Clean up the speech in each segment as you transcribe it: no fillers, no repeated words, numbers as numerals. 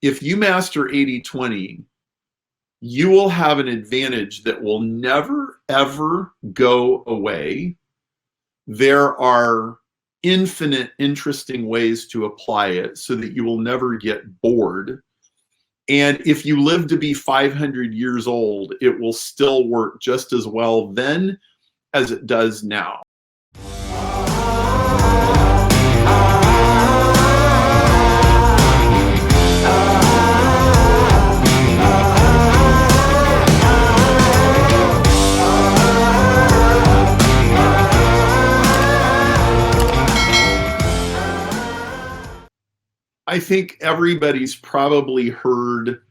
if you master 80/20, you will have an advantage that will never, ever go away. There are infinite interesting ways to apply it so that you will never get bored. And if you live to be 500 years old, it will still work just as well then as it does now. I think everybody's probably heard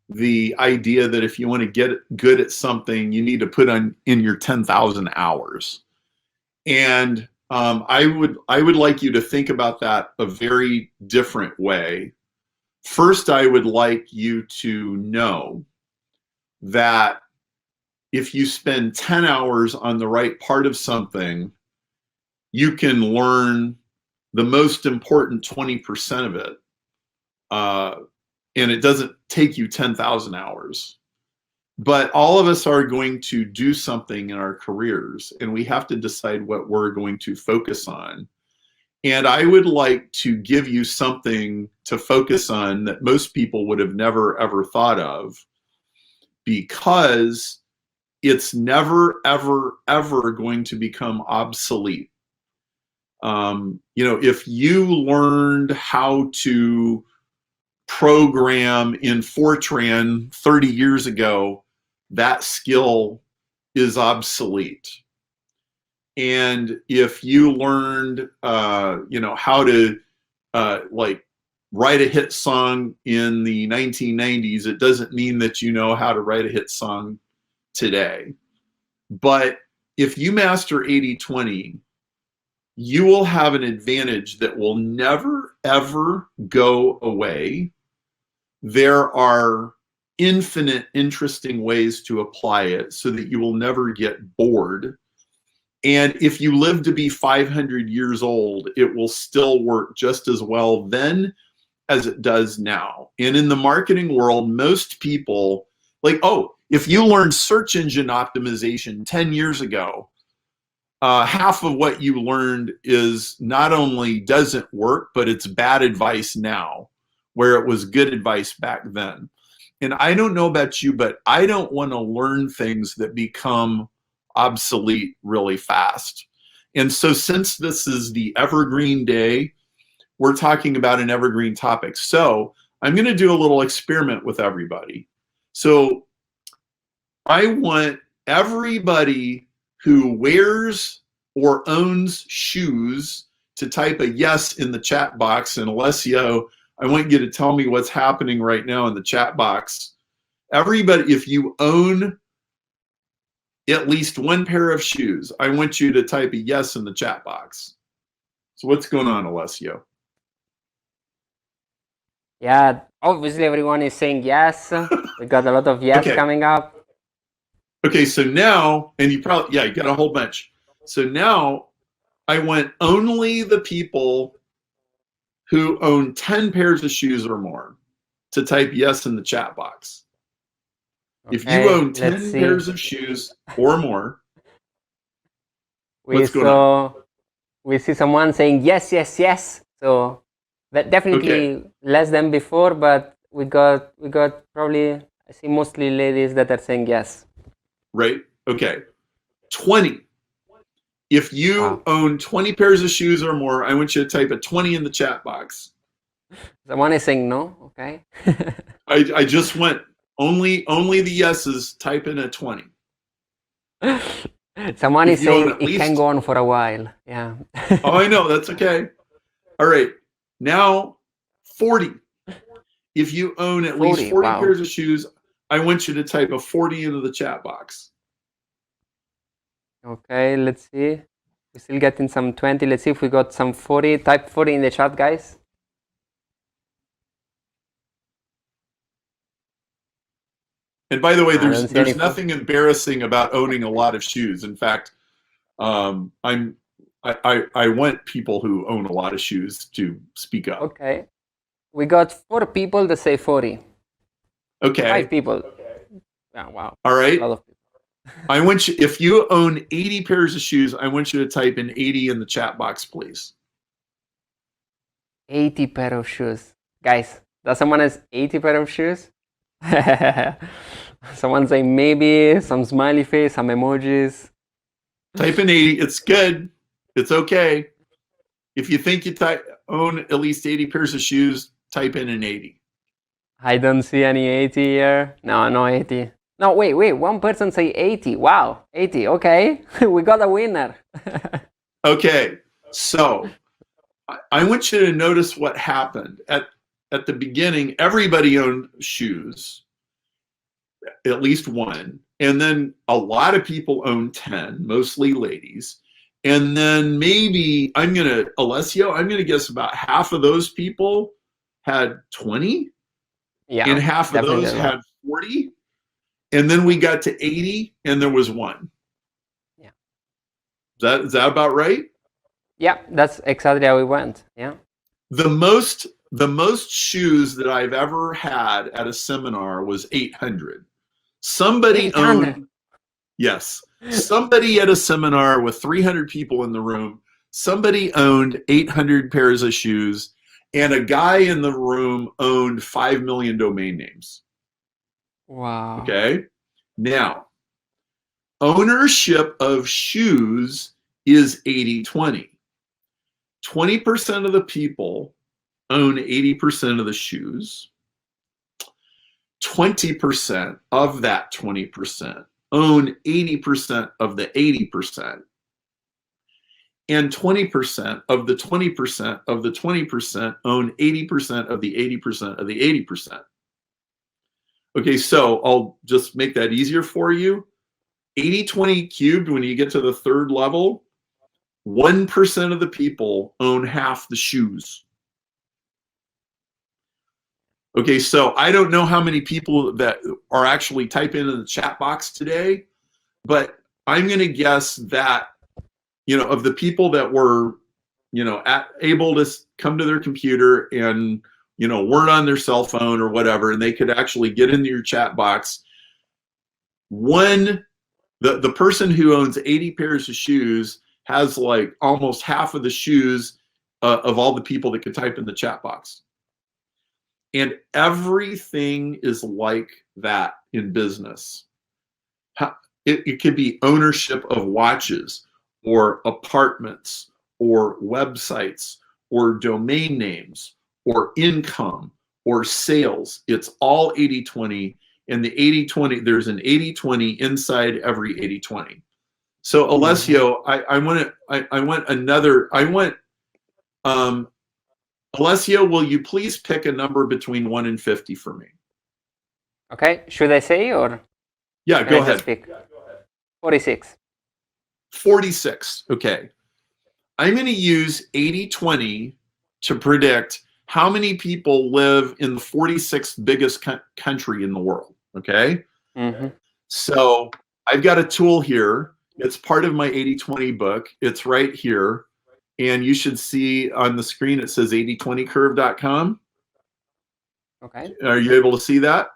the idea that if you want to get good at something, you need to put in your 10,000 hours. And I would like you to think about that a very different way. First, I would like you to know that if you spend 10 hours on the right part of something, you can learn the most important 20% of it. And it doesn't take you 10,000 hours. But all of us are going to do something in our careers, and we have to decide what we're going to focus on. And I would like to give you something to focus on that most people would have never, ever thought of, because it's never, ever, ever going to become obsolete. If you learned how to program in Fortran 30 years ago, that skill is obsolete. And if you learned, how to write a hit song in the 1990s, it doesn't mean that you know how to write a hit song today. But if you master 80/20, you will have an advantage that will never, ever go away. There are infinite interesting ways to apply it so that you will never get bored. And if you live to be 500 years old, it will still work just as well then as it does now. And in the marketing world, most people, if you learned search engine optimization 10 years ago, half of what you learned is not only doesn't work, but it's bad advice now, where it was good advice back then. And I don't know about you, but I don't want to learn things that become obsolete really fast. And so since this is the Evergreen Day, we're talking about an evergreen topic. So I'm going to do a little experiment with everybody. So I want everybody who wears or owns shoes to type a yes in the chat box. And Alessio, I want you to tell me what's happening right now in the chat box. Everybody, if you own at least one pair of shoes, I want you to type a yes in the chat box. So what's going on, Alessio? Yeah, obviously everyone is saying yes. We got a lot of yes coming up. Okay, so now, and you probably, you got a whole bunch. So now I want only the people who own 10 pairs of shoes or more to type yes in the chat box. Okay, if you own 10 pairs of shoes or more, what's going on? We see someone saying yes, yes, yes. So that definitely less than before, but we got probably, I see mostly ladies that are saying yes. Right, okay. 20. If you own 20 pairs of shoes or more, I want you to type a 20 in the chat box. Someone is saying no, okay. I just went, only the yeses, type in a 20. Someone is saying it can go on for a while, yeah. Oh, I know, that's okay. All right, now 40. If you own at least 40 pairs of shoes, I want you to type a 40 into the chat box. Okay, let's see. We're still getting some 20. Let's see if we got some 40. Type 40 in the chat, guys. And by the way, there's nothing embarrassing about owning a lot of shoes. In fact, I want people who own a lot of shoes to speak up. Okay. We got 4 people that say 40. Okay. 5 people. Oh, wow. All right. A lot of people. I want you, if you own 80 pairs of shoes, I want you to type in 80 in the chat box, please. 80 pair of shoes. Guys, does someone has 80 pair of shoes? Someone say maybe, some smiley face, some emojis. Type in 80. It's good. It's okay. If you think you own at least 80 pairs of shoes, type in an 80. I don't see any 80 here. No 80. No, wait. One person say 80. Wow, 80. Okay, we got a winner. Okay, so I want you to notice what happened. At the beginning, everybody owned shoes, at least one. And then a lot of people owned 10, mostly ladies. And then maybe, Alessio, I'm going to guess about half of those people had 20. Yeah, and half of those had 40. And then we got to 80 and there was one. Yeah. Is that about right? Yeah, that's exactly how it went. Yeah. The most shoes that I've ever had at a seminar was 800. Somebody 800. owned, yes, somebody at a seminar with 300 people in the room, somebody owned 800 pairs of shoes, and a guy in the room owned 5 million domain names. Wow. Okay. Now, ownership of shoes is 80-20. 20% of the people own 80% of the shoes. 20% of that 20% own 80% of the 80%. And 20% of the 20% of the 20% own 80% of the 80% of the 80%. Okay, so I'll just make that easier for you. 80-20 cubed, when you get to the third level, 1% of the people own half the shoes. Okay, so I don't know how many people that are actually typing in the chat box today, but I'm going to guess that, of the people that were, able to come to their computer and, weren't on their cell phone or whatever, and they could actually get into your chat box, the person who owns 80 pairs of shoes has like almost half of the shoes of all the people that could type in the chat box. And everything is like that in business. It could be ownership of watches or apartments or websites or domain names or income or sales. It's all 80-20. And the 80-20, there's an 80-20 inside every 80-20. So Alessio, Alessio, will you please pick a number between 1 and 50 for me? Okay, should I say or? Yeah, go ahead. 46. 46, okay. I'm going to use 80-20 to predict how many people live in the 46th biggest country in the world, okay? Mm-hmm. So I've got a tool here. It's part of my 80-20 book. It's right here. And you should see on the screen, it says 8020curve.com. Okay. Are you able to see that?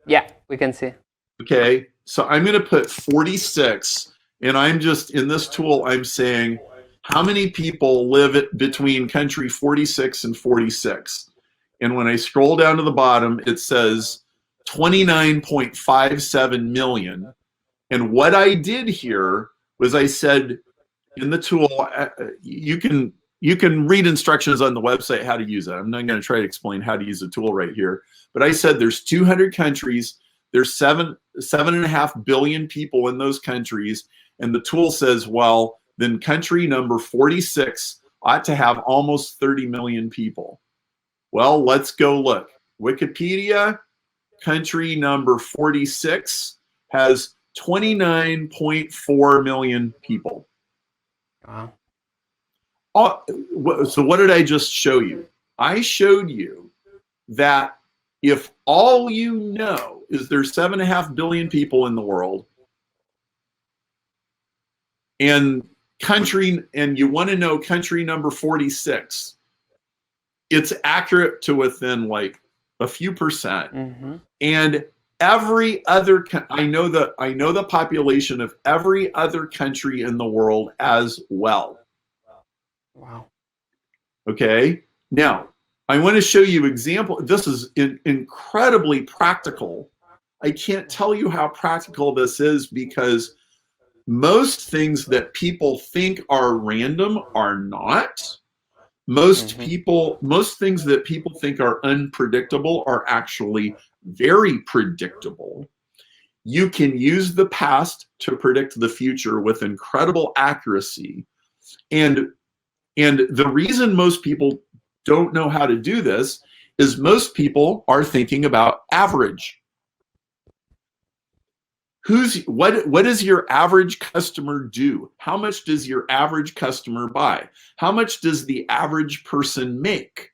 Yeah, we can see. Okay. So I'm going to put 46, and I'm just, in this tool, I'm saying, how many people live between country 46 and 46? And when I scroll down to the bottom, it says 29.57 million. And what I did here was I said, in the tool, you can read instructions on the website how to use it. I'm not going to try to explain how to use the tool right here, but I said there's 200 countries, there's 7.5 billion people in those countries, and the tool says, well, then country number 46 ought to have almost 30 million people. Well, let's go look. Wikipedia, country number 46 has 29.4 million people. Wow. So what did I just show you? I showed you that if all you know is there's 7.5 billion people in the world, and you want to know country number 46, it's accurate to within like a few percent. Mm-hmm. And every other, I know the population of every other country in the world as well. Wow. Okay. Now, I want to show you example. This is incredibly practical. I can't tell you how practical this is because most things that people think are random are not. Most things that people think are unpredictable are actually very predictable. You can use the past to predict the future with incredible accuracy. And the reason most people don't know how to do this is most people are thinking about average. What does your average customer do? How much does your average customer buy? How much does the average person make?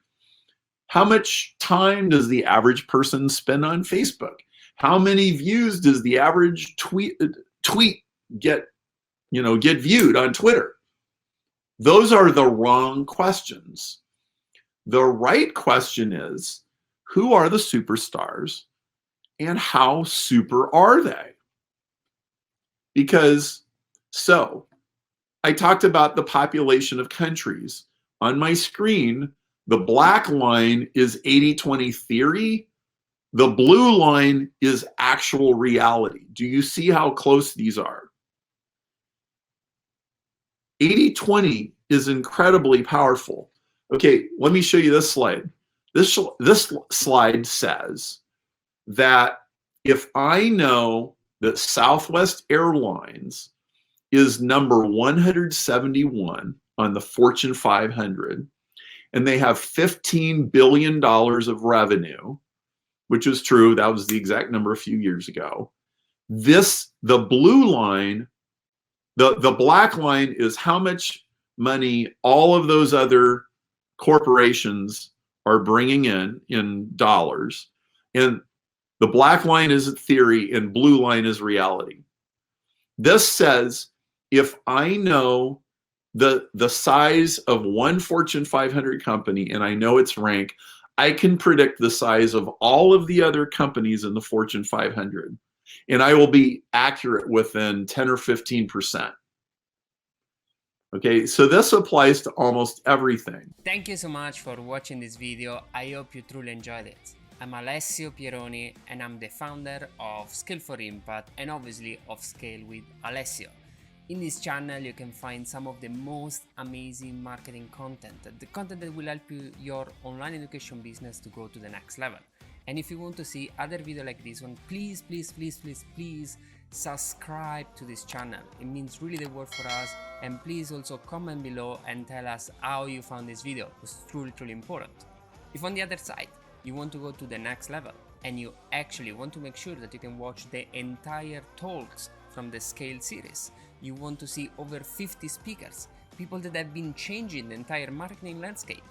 How much time does the average person spend on Facebook? How many views does the average tweet get viewed on Twitter? Those are the wrong questions. The right question is, who are the superstars and how super are they? Because, so, I talked about the population of countries. On my screen, the black line is 80-20 theory. The blue line is actual reality. Do you see how close these are? 80-20 is incredibly powerful. Okay, let me show you this slide. This slide says that if I know that Southwest Airlines is number 171 on the Fortune 500, and they have $15 billion of revenue, which is true, that was the exact number a few years ago. The blue line, the black line is how much money all of those other corporations are bringing in dollars. And the black line is theory and blue line is reality. This says if I know the size of one Fortune 500 company and I know its rank, I can predict the size of all of the other companies in the Fortune 500. And I will be accurate within 10 or 15%. Okay, so this applies to almost everything. Thank you so much for watching this video. I hope you truly enjoyed it. I'm Alessio Pieroni and I'm the founder of Scale for Impact and obviously of Scale with Alessio. In this channel you can find some of the most amazing marketing content, the content that will help your online education business to go to the next level. And if you want to see other videos like this one, please subscribe to this channel. It means really the world for us. And please also comment below and tell us how you found this video. It's truly important. If on the other side you want to go to the next level and you actually want to make sure that you can watch the entire talks from the Scale series, you want to see over 50 speakers, people that have been changing the entire marketing landscape,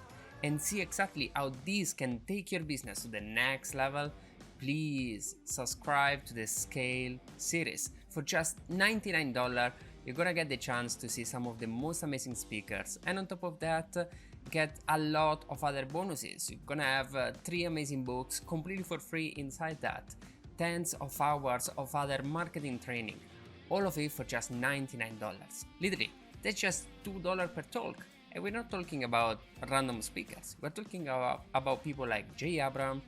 and see exactly how these can take your business to the next level, please subscribe to the Scale series. For just $99, you're gonna get the chance to see some of the most amazing speakers, and on top of that, get a lot of other bonuses. You're gonna have 3 amazing books completely for free inside that, tens of hours of other marketing training, all of it for just $99. Literally, that's just $2 per talk. And we're not talking about random speakers. We're talking about people like Jay Abram,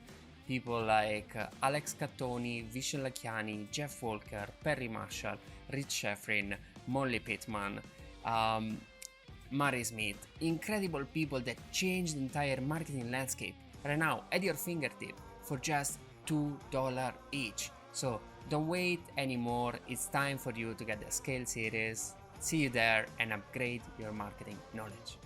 people like Alex Cattoni, Vishen Lakhiani, Jeff Walker, Perry Marshall, Rich Sheffrin, Molly Pittman, Murray Smith. Incredible people that change the entire marketing landscape right now at your fingertip for just $2 each. So don't wait anymore. It's time for you to get the Scale series. See you there and upgrade your marketing knowledge.